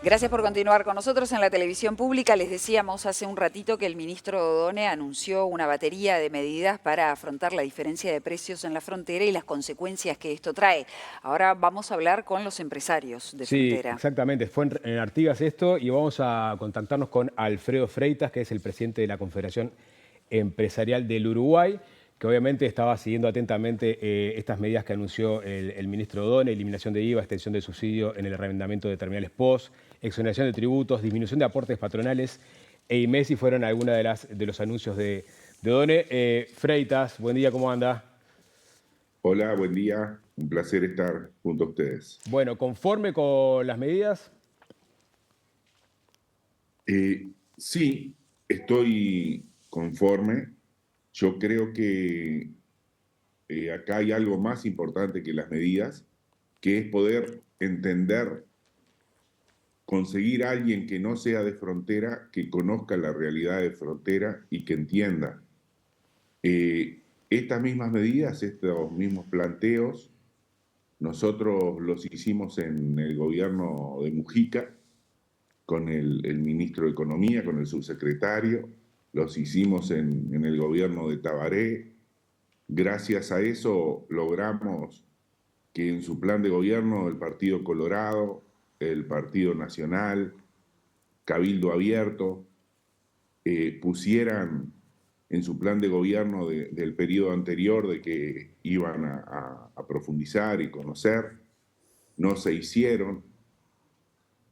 Gracias por continuar con nosotros en la televisión pública. Les decíamos hace un ratito que el ministro Odone anunció una batería de medidas para afrontar la diferencia de precios en la frontera y las consecuencias que esto trae. Ahora vamos a hablar con los empresarios de Sí, frontera. exactamente. Fue en Artigas esto y vamos a contactarnos con Alfredo Freitas, que es el presidente de la Confederación Empresarial del Uruguay, que obviamente estaba siguiendo atentamente estas medidas que anunció el ministro Odone: eliminación de IVA, extensión de subsidio en el arrendamiento de terminales POS, exoneración de tributos, disminución de aportes patronales e IMESI fueron algunos de los anuncios de Odone. Freitas, buen día, ¿cómo anda? Hola, buen día. Un placer estar junto a ustedes. Bueno, ¿conforme con las medidas? Sí, estoy conforme. Yo creo que acá hay algo más importante que las medidas, que es poder entender, conseguir a alguien que no sea de frontera, que conozca la realidad de frontera y que entienda. Estas mismas medidas, estos mismos planteos, nosotros los hicimos en el gobierno de Mujica, con el ministro de Economía, con el subsecretario, los hicimos en el gobierno de Tabaré. Gracias a eso logramos que en su plan de gobierno el Partido Colorado, el Partido Nacional, Cabildo Abierto, pusieran en su plan de gobierno del periodo anterior de que iban a profundizar y conocer. No se hicieron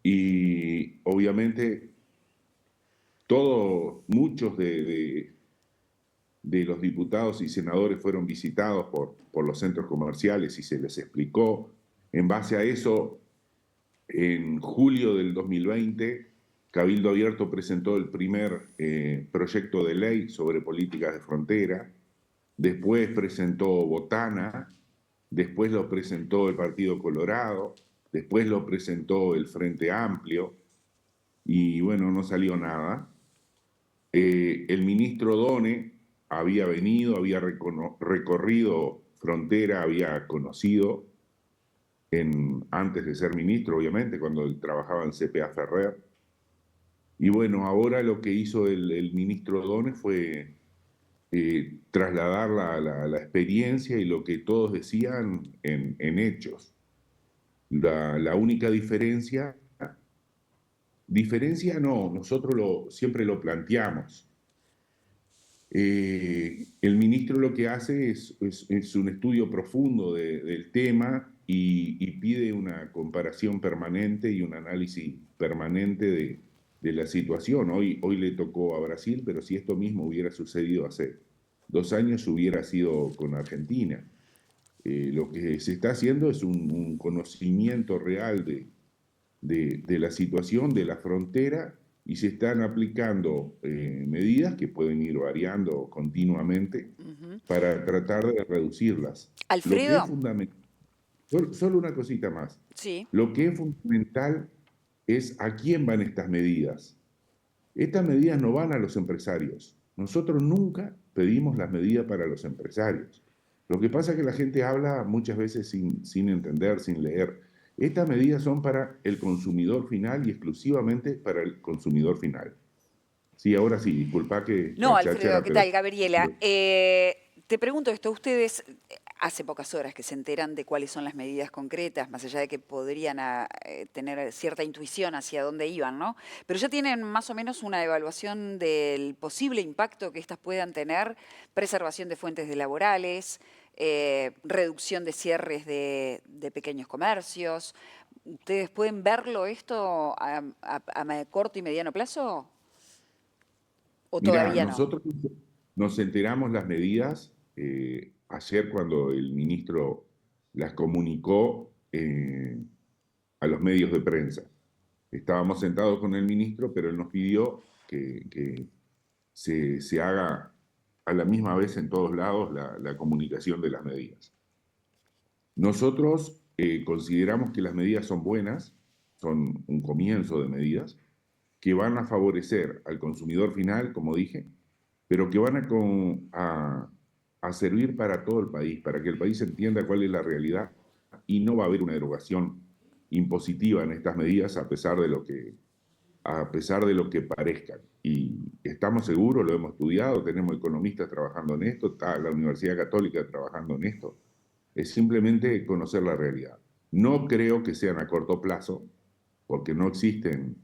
y obviamente muchos de los diputados y senadores fueron visitados por los centros comerciales y se les explicó. En base a eso, en julio del 2020, Cabildo Abierto presentó el primer proyecto de ley sobre políticas de frontera. Después presentó Botana, después lo presentó el Partido Colorado, después lo presentó el Frente Amplio y bueno, no salió nada. El ministro Odone había venido, había recorrido frontera, había conocido antes de ser ministro, obviamente, cuando él trabajaba en CPA Ferrer. Y bueno, ahora lo que hizo el ministro Odone fue trasladar la experiencia y lo que todos decían en hechos. La única diferencia no, nosotros siempre lo planteamos. El ministro lo que hace es un estudio profundo del tema y pide una comparación permanente y un análisis permanente de la situación. Hoy le tocó a Brasil, pero si esto mismo hubiera sucedido hace 2 años, hubiera sido con Argentina. Lo que se está haciendo es un conocimiento real de la situación de la frontera y se están aplicando medidas que pueden ir variando continuamente para tratar de reducirlas. Lo que es Alfredo, fundamental, solo una cosita más, sí. lo que es fundamental es a quién van estas medidas. Estas medidas no van a los empresarios. Nosotros nunca pedimos las medidas para los empresarios. Lo que pasa es que la gente habla muchas veces sin entender, sin leer. Estas medidas son para el consumidor final y exclusivamente para el consumidor final. Sí, ahora sí, disculpa que No, la Alfredo, cháchara, ¿qué pero... tal? Gabriela. Te pregunto esto, ustedes hace pocas horas que se enteran de cuáles son las medidas concretas, más allá de que podrían tener cierta intuición hacia dónde iban, ¿no? Pero ya tienen más o menos una evaluación del posible impacto que estas puedan tener: preservación de fuentes de laborales, reducción de cierres de pequeños comercios. ¿Ustedes pueden verlo esto a corto y mediano plazo o Mira, todavía no? nosotros nos enteramos las medidas ayer cuando el ministro las comunicó a los medios de prensa. Estábamos sentados con el ministro, pero él nos pidió que se haga a la misma vez en todos lados la comunicación de las medidas. Nosotros consideramos que las medidas son buenas, son un comienzo de medidas que van a favorecer al consumidor final, como dije, pero que van a servir para todo el país, para que el país entienda cuál es la realidad y no va a haber una derogación impositiva en estas medidas a pesar de lo que parezcan. Y estamos seguros, lo hemos estudiado, tenemos economistas trabajando en esto, está la Universidad Católica trabajando en esto. Es simplemente conocer la realidad. No creo que sean a corto plazo, porque no existen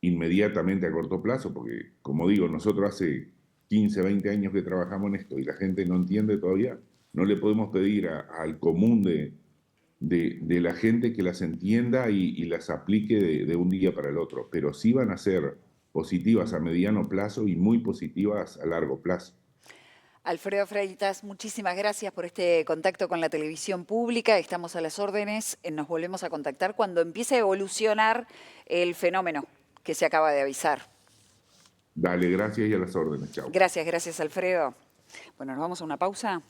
inmediatamente a corto plazo, porque, como digo, nosotros hace 15, 20 años que trabajamos en esto y la gente no entiende todavía, no le podemos pedir al común de la gente que las entienda y las aplique de un día para el otro, pero sí van a ser positivas a mediano plazo y muy positivas a largo plazo. Alfredo Freitas, muchísimas gracias por este contacto con la televisión pública. Estamos a las órdenes. Nos volvemos a contactar cuando empiece a evolucionar el fenómeno que se acaba de avisar. Dale, gracias y a las órdenes. Chao. Gracias, Alfredo. Bueno, nos vamos a una pausa.